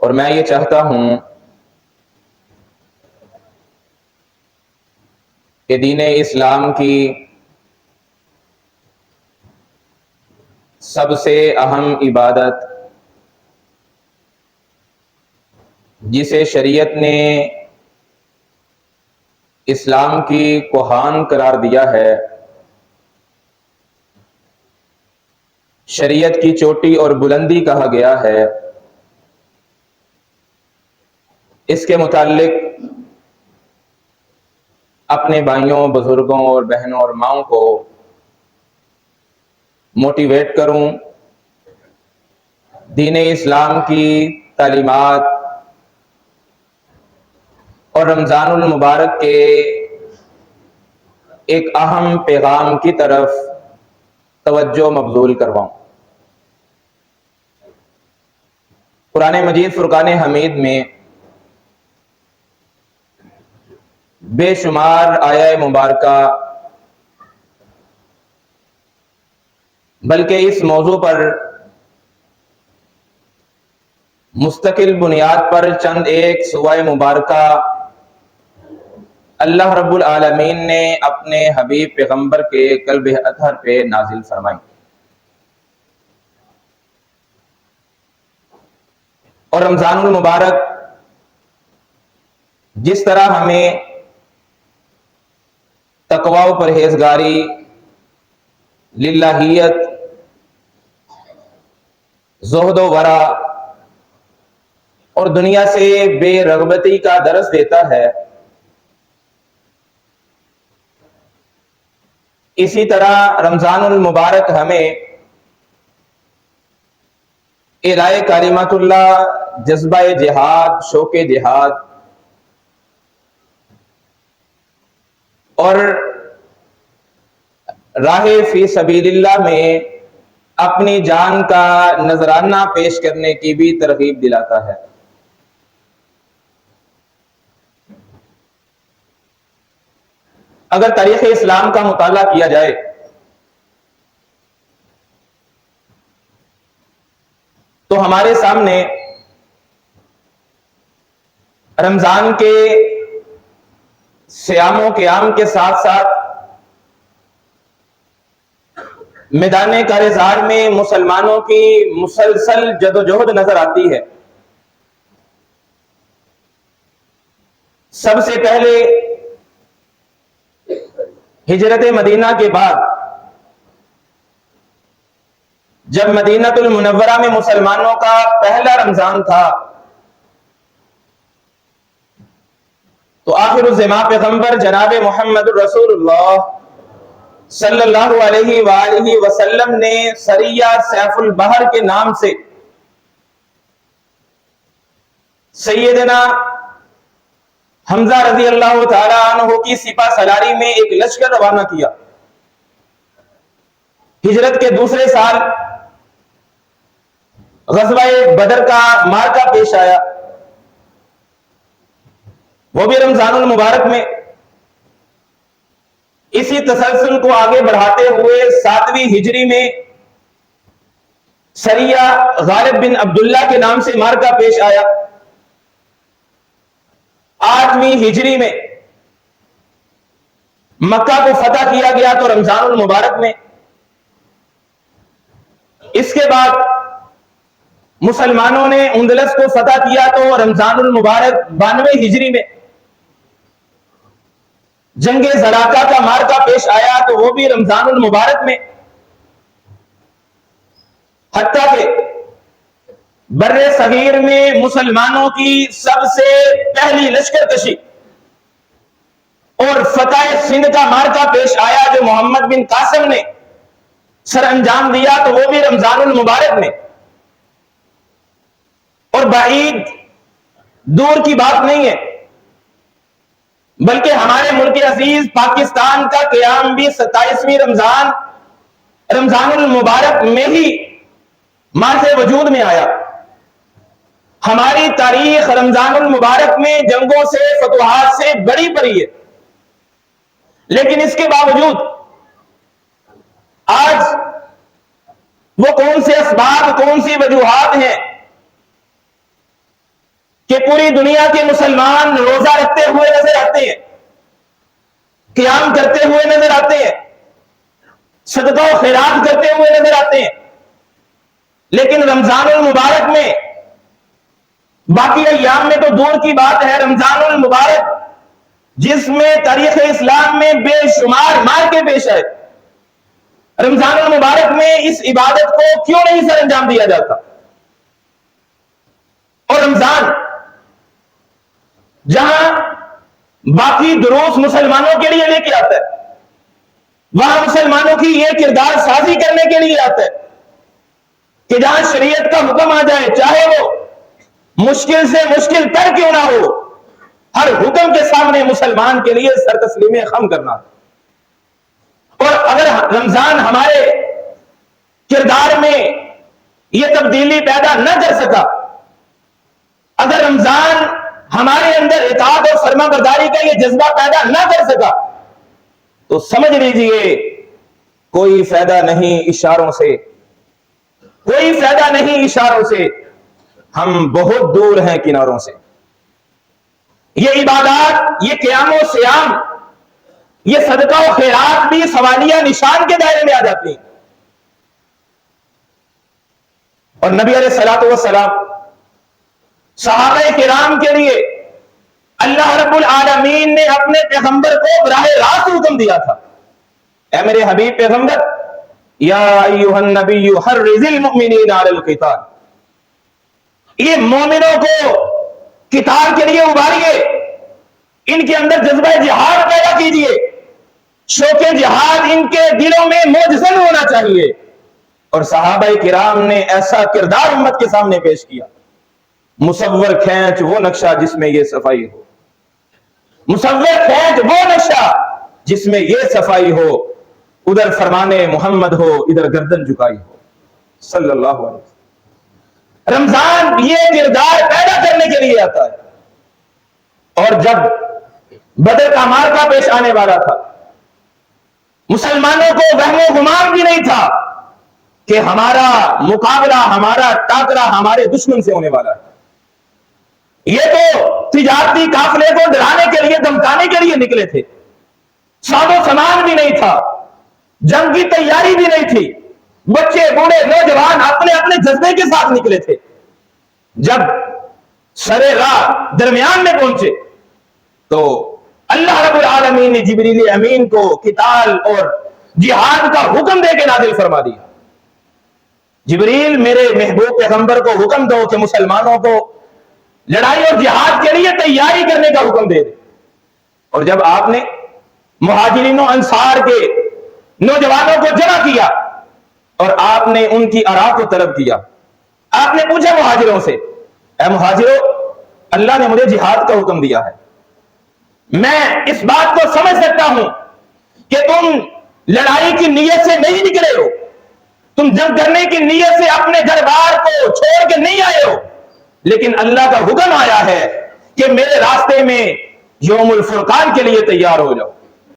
اور میں یہ چاہتا ہوں کہ دین اسلام کی سب سے اہم عبادت جسے شریعت نے اسلام کی کوہان قرار دیا ہے، شریعت کی چوٹی اور بلندی کہا گیا ہے، اس کے متعلق اپنے بھائیوں، بزرگوں اور بہنوں اور ماؤں کو موٹیویٹ کروں، دین اسلام کی تعلیمات اور رمضان المبارک کے ایک اہم پیغام کی طرف توجہ مبذول کرواؤں۔ قرآن مجید فرقان حمید میں بے شمار آیہ مبارکہ بلکہ اس موضوع پر مستقل بنیاد پر چند ایک سورہ مبارکہ اللہ رب العالمین نے اپنے حبیب پیغمبر کے قلب اطہر پہ نازل فرمائی، اور رمضان المبارک جس طرح ہمیں تقوی و پرہیزگاری، للہیت، زہد و ورع اور دنیا سے بے رغبتی کا درس دیتا ہے، اسی طرح رمضان المبارک ہمیں اعلاء کلمات اللہ، جذبہ جہاد، شوق جہاد اور راہ فی سبیل اللہ میں اپنی جان کا نذرانہ پیش کرنے کی بھی ترغیب دلاتا ہے۔ اگر تاریخ اسلام کا مطالعہ کیا جائے تو ہمارے سامنے رمضان کے صیام و قیام کے ساتھ ساتھ میدان کارزار میں مسلمانوں کی مسلسل جدوجہد نظر آتی ہے۔ سب سے پہلے ہجرت مدینہ کے بعد جب مدینہ المنورہ میں مسلمانوں کا پہلا رمضان تھا تو آخر الزمان پیغمبر جناب محمد رسول اللہ صلی اللہ علیہ وآلہ وسلم نے سریہ سیف البحر کے نام سے سیدنا حمزہ رضی اللہ تعالی عنہ کی سپہ سالاری میں ایک لشکر روانہ کیا۔ ہجرت کے دوسرے سال غزوہ بدر کا معرکہ پیش آیا، وہ بھی رمضان المبارک میں۔ اسی تسلسل کو آگے بڑھاتے ہوئے 7ویں ہجری میں سریہ غالب بن عبداللہ کے نام سے معرکہ پیش آیا۔ 8ویں ہجری میں مکہ کو فتح کیا گیا تو رمضان المبارک میں۔ اس کے بعد مسلمانوں نے اندلس کو فتح کیا تو رمضان المبارک 92 ہجری میں۔ جنگ زراقہ کا معرکہ پیش آیا تو وہ بھی رمضان المبارک میں۔ حتیٰ کہ بر صغیر میں مسلمانوں کی سب سے پہلی لشکر کشی اور فتح سندھ کا معرکہ پیش آیا جو محمد بن قاسم نے سر انجام دیا تو وہ بھی رمضان المبارک میں۔ اور بعید دور کی بات نہیں ہے بلکہ ہمارے ملک عزیز پاکستان کا قیام بھی 27ویں رمضان المبارک میں ہی مارز وجود میں آیا۔ ہماری تاریخ رمضان المبارک میں جنگوں سے، فتوحات سے بڑی پڑی ہے، لیکن اس کے باوجود آج وہ کون سے اسباب، کون سی وجوہات ہیں کہ پوری دنیا کے مسلمان روزہ رکھتے ہوئے نظر آتے ہیں، قیام کرتے ہوئے نظر آتے ہیں، صدقہ و خیرات کرتے ہوئے نظر آتے ہیں، لیکن رمضان المبارک میں، باقی ایام میں تو دور کی بات ہے، رمضان المبارک جس میں تاریخ اسلام میں بے شمار مار کے پیش ہے، رمضان المبارک میں اس عبادت کو کیوں نہیں سر انجام دیا جاتا؟ اور رمضان جہاں باقی دروس مسلمانوں کے لیے لے کے آتا ہے، وہاں مسلمانوں کی یہ کردار سازی کرنے کے لیے آتا ہے کہ جہاں شریعت کا حکم آ جائے، چاہے وہ مشکل سے مشکل تر کیوں نہ ہو، ہر حکم کے سامنے مسلمان کے لیے سر تسلیم خم کرنا۔ اور اگر رمضان ہمارے کردار میں یہ تبدیلی پیدا نہ کر سکا، اگر رمضان ہمارے اندر اطاعت اور فرما برداری کا یہ جذبہ پیدا نہ کر سکا، تو سمجھ لیجئے کوئی فائدہ نہیں اشاروں سے، کوئی فائدہ نہیں اشاروں سے، ہم بہت دور ہیں کناروں سے۔ یہ عبادات، یہ قیام و سیام، یہ صدقہ و خیرات بھی سوالیہ نشان کے دائرے میں آ جاتی ہیں۔ اور نبی علیہ الصلوۃ والسلام صحابہ کرام کے لیے اللہ رب العالمین نے اپنے پیغمبر کو براہ راست حکم دیا تھا، اے میرے حبیب پیغمبر، یا ایھا النبی حرض المؤمنین علی القتال، یہ مومنوں کو قتال کے لیے ابھاریے، ان کے اندر جذبہ جہاد پیدا کیجیے، شوق جہاد ان کے دلوں میں موجزن ہونا چاہیے۔ اور صحابہ کرام نے ایسا کردار امت کے سامنے پیش کیا، مصور کھینچ وہ نقشہ جس میں یہ صفائی ہو، مصور کھینچ وہ نقشہ جس میں یہ صفائی ہو، ادھر فرمانے محمد ہو، ادھر گردن جھکائی ہو، صلی اللہ علیہ وسلم۔ رمضان یہ کردار پیدا کرنے کے لیے آتا ہے۔ اور جب بدر کا معرکہ پیش آنے والا تھا، مسلمانوں کو وہم و گمان بھی نہیں تھا کہ ہمارا مقابلہ، ہمارا ٹاکرا ہمارے دشمن سے ہونے والا ہے۔ یہ تو تجارتی قافلے کو ڈرانے کے لیے، دھمکانے کے لیے نکلے تھے، ساز و سامان بھی نہیں تھا، جنگ کی تیاری بھی نہیں تھی، بچے بوڑھے نوجوان اپنے اپنے جذبے کے ساتھ نکلے تھے۔ جب سرے راہ درمیان میں پہنچے تو اللہ رب العالمین نے جبریل امین کو قتال اور جہاد کا حکم دے کے نازل فرما دیا۔ جبریل میرے محبوب پیغمبر کو حکم دو کہ مسلمانوں کو لڑائی اور جہاد کے لیے تیاری کرنے کا حکم دے دے۔ اور جب آپ نے مہاجرین و انصار کے نوجوانوں کو جمع کیا اور آپ نے ان کی آراء کو طلب کیا، آپ نے پوچھا مہاجروں سے، اے مہاجروں، اللہ نے مجھے جہاد کا حکم دیا ہے، میں اس بات کو سمجھ سکتا ہوں کہ تم لڑائی کی نیت سے نہیں نکلے ہو، تم جنگ کرنے کی نیت سے اپنے گھر بار کو چھوڑ کے نہیں آئے ہو، لیکن اللہ کا حکم آیا ہے کہ میرے راستے میں یوم الفرقان کے لیے تیار ہو جاؤ۔